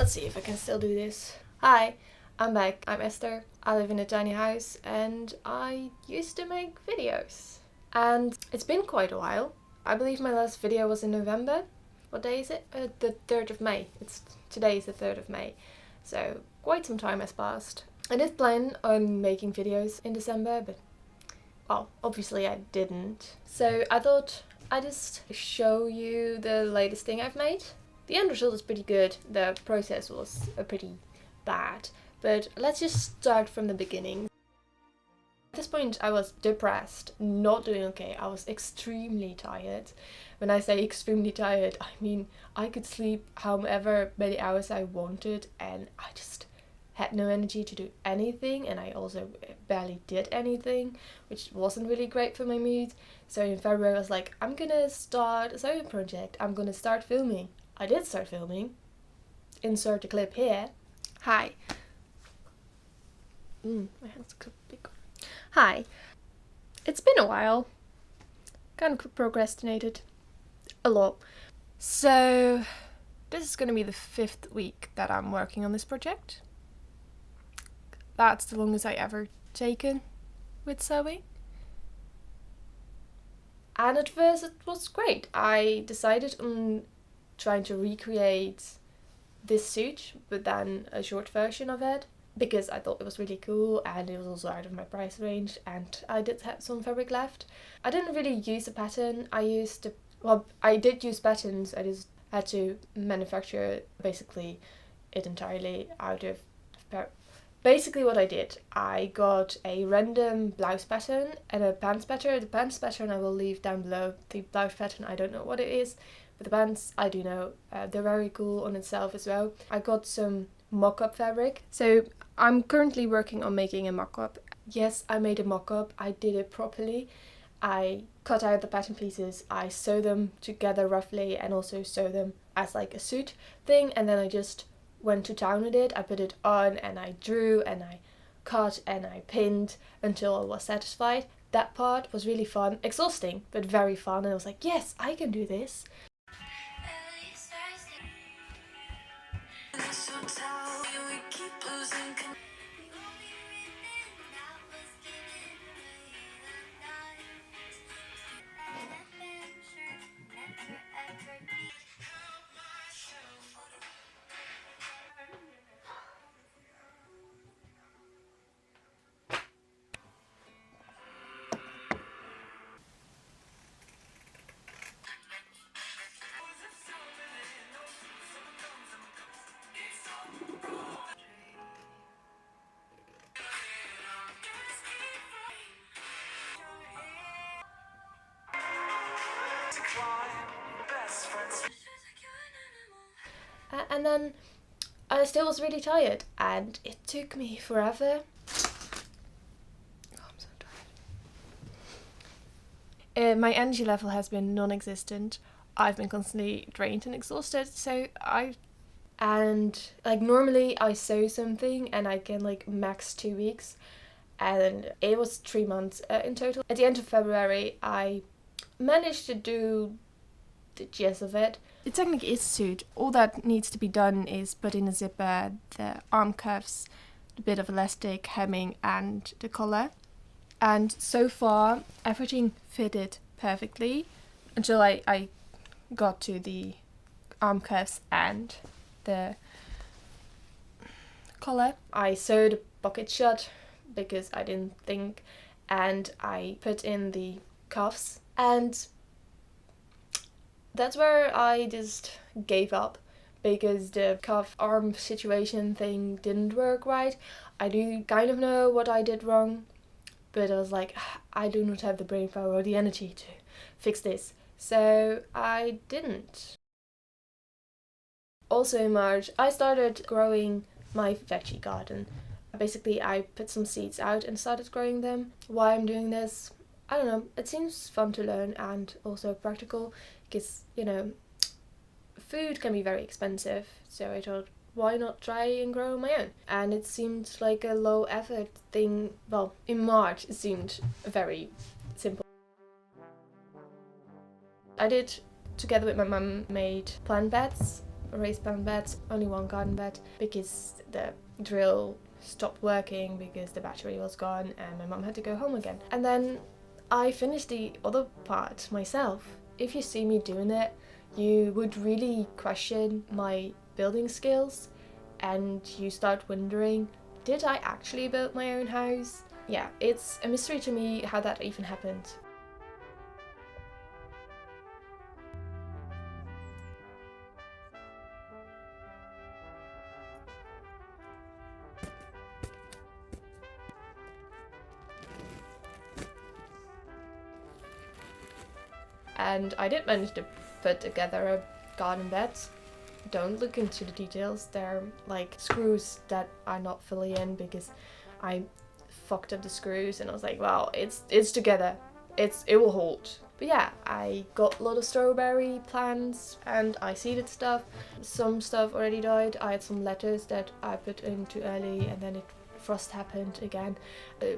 Let's see if I can still do this. Hi, I'm back. I'm Esther. I live in a tiny house and I used to make videos. And it's been quite a while. I believe my last video was in November. What day is it? The 3rd of May. Today is the 3rd of May. So quite some time has passed. I did plan on making videos in December, but well, obviously I didn't. So I thought I'd just show you the latest thing I've made. The end result is pretty good. The process was pretty bad. But let's just start from the beginning. At this point I was depressed, not doing okay. I was extremely tired. When I say extremely tired, I mean I could sleep however many hours I wanted and I just had no energy to do anything, and I also barely did anything, which wasn't really great for my mood. So in February I was like, I'm gonna start a sewing project. I'm gonna start filming. I did start filming. Insert a clip here. Hi. My hands are big. Hi. It's been a while. Kind of procrastinated. A lot. So this is gonna be the 5th week that I'm working on this project. That's the longest I ever taken with sewing. And at first it was great. I decided on trying to recreate this suit, but then a short version of it, because I thought it was really cool and it was also out of my price range and I did have some fabric left. I didn't really use a pattern. I did use patterns. I just had to manufacture basically it entirely out of Basically what I did, I got a random blouse pattern and a pants pattern. The pants pattern I will leave down below. The blouse pattern I don't know what it is, but the pants I do know. They're very cool on itself as well. I got some mock-up fabric. So I'm currently working on making a mock-up. Yes, I made a mock-up. I did it properly. I cut out the pattern pieces, I sew them together roughly and also sew them as like a suit thing, and then I just went to town with it. I put it on and I drew and I cut and I pinned until I was satisfied. That part was really fun, exhausting, but very fun, and I was like, yes, I can do this. And then I still was really tired and it took me forever. Oh, I'm so tired. My energy level has been non-existent. I've been constantly drained and exhausted, normally I sew something and I can like max 2 weeks, and it was 3 months in total. At the end of February I managed to do the gist of it. It technically is a suit. All that needs to be done is put in a zipper, the arm cuffs, a bit of elastic, hemming and the collar. And so far everything fitted perfectly until I got to the arm cuffs and the collar. I sewed the pocket shut because I didn't think, and I put in the cuffs, and that's where I just gave up because the cuff arm situation thing didn't work right. I do kind of know what I did wrong, but I was like, I do not have the brain power or the energy to fix this, so I didn't. Also in March I started growing my veggie garden. Basically I put some seeds out and started growing them. Why I'm doing this? I don't know, it seems fun to learn and also practical, because, you know, food can be very expensive, so I thought, why not try and grow my own? And it seemed like a low effort thing. Well, in March it seemed very simple. I did, together with my mum, made plant beds raised plant beds, only one garden bed, because the drill stopped working because the battery was gone and my mum had to go home again. And then I finished the other part myself. If you see me doing it, you would really question my building skills and you start wondering, did I actually build my own house? Yeah, it's a mystery to me how that even happened. And I did manage to put together a garden bed. Don't look into the details, they're like screws that are not fully in because I fucked up the screws and I was like, well, it's together, it will hold. But yeah, I got a lot of strawberry plants and I seeded stuff. Some stuff already died. I had some lettuce that I put in too early and then frost happened again.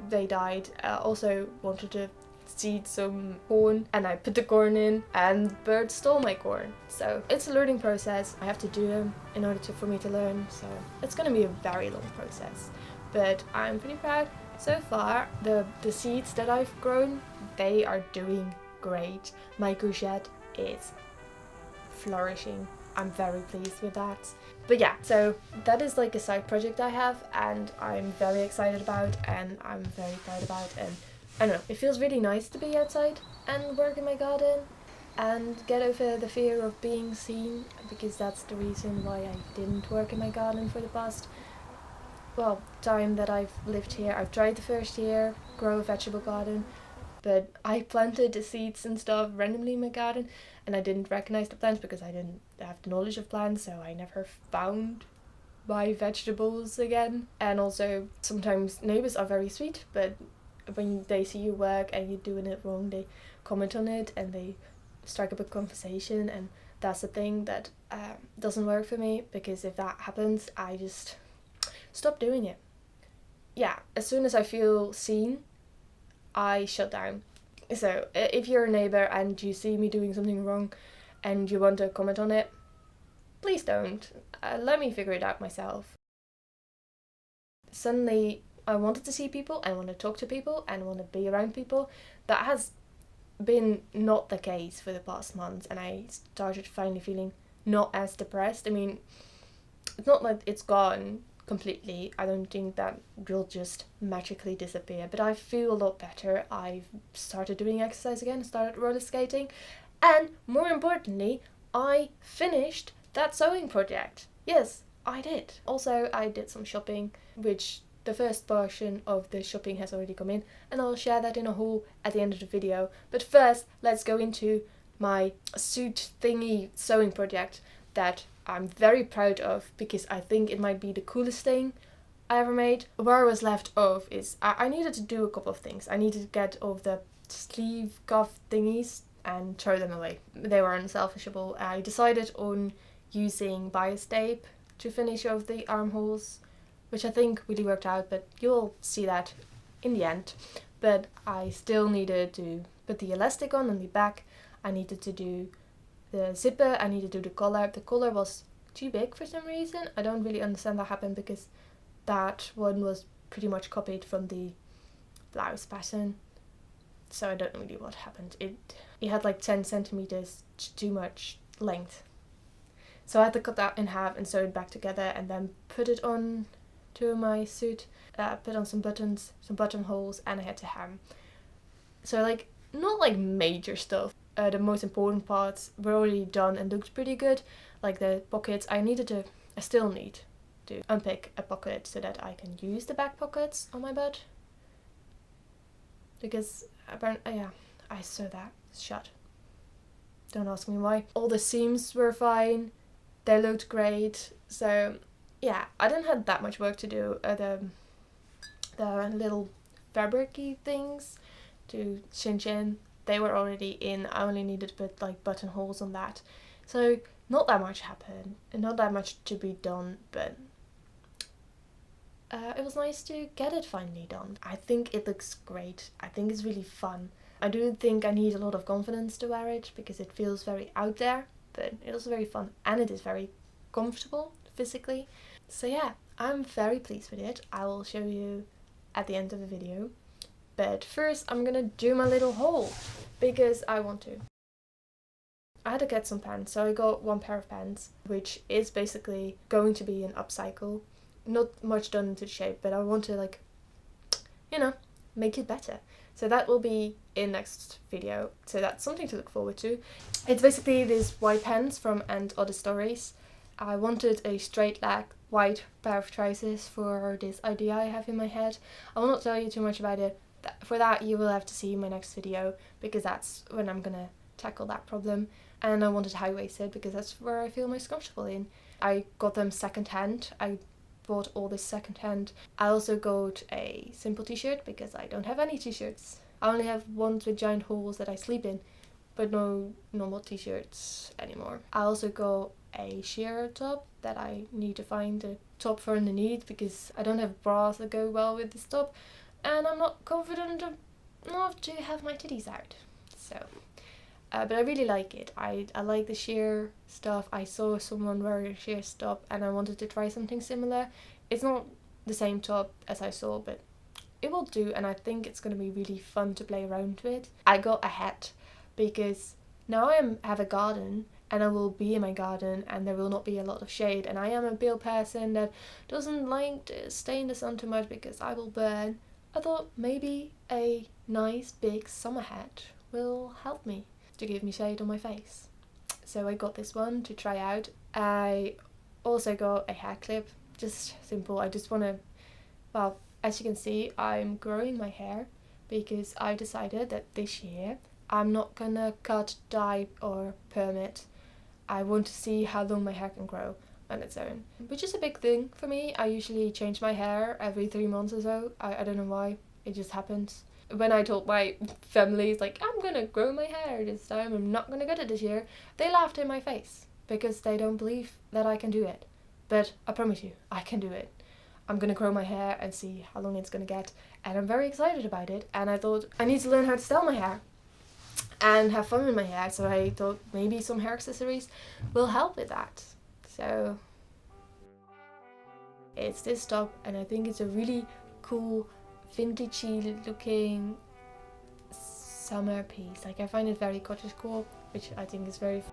They died. I also wanted to seed some corn and I put the corn in and birds stole my corn. So it's a learning process. I have to do them in order for me to learn. So it's gonna be a very long process. But I'm pretty proud. So far, the seeds that I've grown, they are doing great. My courgette is flourishing. I'm very pleased with that. But yeah, so that is like a side project I have and I'm very excited about and I'm very proud about, and I don't know, it feels really nice to be outside and work in my garden and get over the fear of being seen, because that's the reason why I didn't work in my garden for the past, well, time that I've lived here. I've tried the first year, grow a vegetable garden, but I planted the seeds and stuff randomly in my garden and I didn't recognize the plants because I didn't have the knowledge of plants, so I never found my vegetables again. And also sometimes neighbors are very sweet, but when they see your work and you're doing it wrong, they comment on it and they strike up a conversation, and that's the thing that doesn't work for me, because if that happens I just stop doing it. Yeah, as soon as I feel seen, I shut down. So if you're a neighbor and you see me doing something wrong and you want to comment on it, please don't. Let me figure it out myself. Suddenly I wanted to see people, I want to talk to people, and want to be around people. That has been not the case for the past months, and I started finally feeling not as depressed. I mean, it's not like it's gone completely. I don't think that will just magically disappear, but I feel a lot better. I've started doing exercise again, started roller skating, and more importantly, I finished that sewing project. Yes, I did. Also, I did some shopping, which the first portion of the shopping has already come in, and I'll share that in a haul at the end of the video. But first, let's go into my suit thingy sewing project that I'm very proud of, because I think it might be the coolest thing I ever made. Where I was left off is I needed to do a couple of things. I needed to get all the sleeve cuff thingies and throw them away. They were unsalvageable. I decided on using bias tape to finish off the armholes, which I think really worked out, but you'll see that in the end. But I still needed to put the elastic on the back. I needed to do the zipper, I needed to do the collar. The collar was too big for some reason. I don't really understand that happened, because that one was pretty much copied from the blouse pattern. So I don't know really what happened. It had like 10 centimeters too much length. So I had to cut that in half and sew it back together and then put it on to my suit. Put on some buttons, some buttonholes, and I had to hem. So like, not like major stuff. The most important parts were already done and looked pretty good. Like the pockets, I still need to unpick a pocket so that I can use the back pockets on my butt. Because apparently, yeah, I sew that shut. Don't ask me why. All the seams were fine. They looked great. So yeah, I didn't have that much work to do. The little fabric-y things to cinch in, they were already in. I only needed to put like buttonholes on that. So not that much happened, and not that much to be done, but it was nice to get it finally done. I think it looks great. I think it's really fun. I do think I need a lot of confidence to wear it, because it feels very out there, but it is very fun, and it is very comfortable physically. So yeah, I'm very pleased with it. I will show you at the end of the video. But first I'm gonna do my little haul because I want to. I had to get some pants, so I got one pair of pants, which is basically going to be an upcycle. Not much done into shape, but I want to, like, you know, make it better. So that will be in next video, so that's something to look forward to. It's basically these white pants from And Other Stories. I wanted a straight leg white pair of trousers for this idea I have in my head. I will not tell you too much about it. For that you will have to see my next video, because that's when I'm gonna tackle that problem. And I wanted high-waisted because that's where I feel most comfortable in. I got them second-hand. I bought all this second-hand. I also got a simple t-shirt because I don't have any t-shirts. I only have ones with giant holes that I sleep in, but no normal t-shirts anymore. I also got a sheer top that I need to find a top for underneath because I don't have bras that go well with this top, and I'm not confident enough to have my titties out. So but I really like it. I like the sheer stuff. I saw someone wearing a sheer top and I wanted to try something similar. It's not the same top as I saw, but it will do, and I think it's going to be really fun to play around with. I got a hat because now I have a garden and I will be in my garden and there will not be a lot of shade, and I am a pale person that doesn't like to stay in the sun too much because I will burn. I thought maybe a nice big summer hat will help me to give me shade on my face. So I got this one to try out. I also got a hair clip, just simple. I just want to, well, as you can see, I'm growing my hair because I decided that this year I'm not gonna cut, dye or perm it. I want to see how long my hair can grow on its own, which is a big thing for me. I usually change my hair every 3 months or so. I don't know why, it just happens. When I told my family, like, I'm gonna grow my hair this time, I'm not gonna cut it this year, they laughed in my face because they don't believe that I can do it. But I promise you, I can do it. I'm gonna grow my hair and see how long it's gonna get, and I'm very excited about it. And I thought I need to learn how to style my hair and have fun with my hair, so I thought maybe some hair accessories will help with that. So it's this top, and I think it's a really cool vintagey looking summer piece. Like, I find it very cottagecore, which I think is very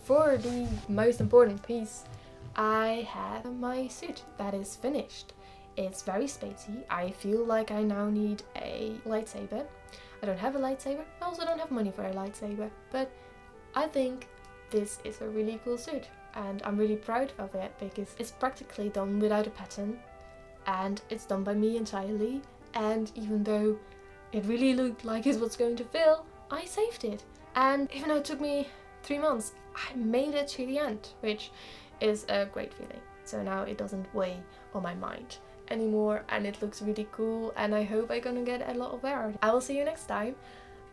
For the most important piece, I have my suit that is finished. It's very spacey. I feel like I now need a lightsaber. I don't have a lightsaber. I also don't have money for a lightsaber, but I think this is a really cool suit and I'm really proud of it because it's practically done without a pattern. And it's done by me entirely, and even though it really looked like it was going to fail, I saved it. And even though it took me 3 months, I made it to the end, which is a great feeling. So now it doesn't weigh on my mind anymore, and it looks really cool, and I hope I'm gonna get a lot of wear out. I will see you next time.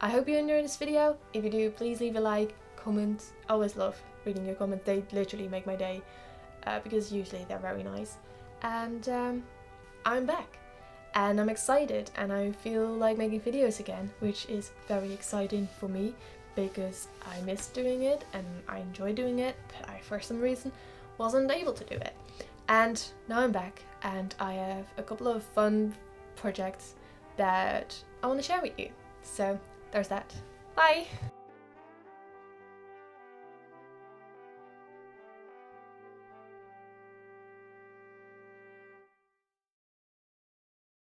I hope you enjoyed this video. If you do, please leave a like, comment. I always love reading your comments. They literally make my day because usually they're very nice. And I'm back and I'm excited and I feel like making videos again, which is very exciting for me because I miss doing it and I enjoy doing it, but I for some reason wasn't able to do it. And now I'm back and I have a couple of fun projects that I want to share with you. So there's that. Bye!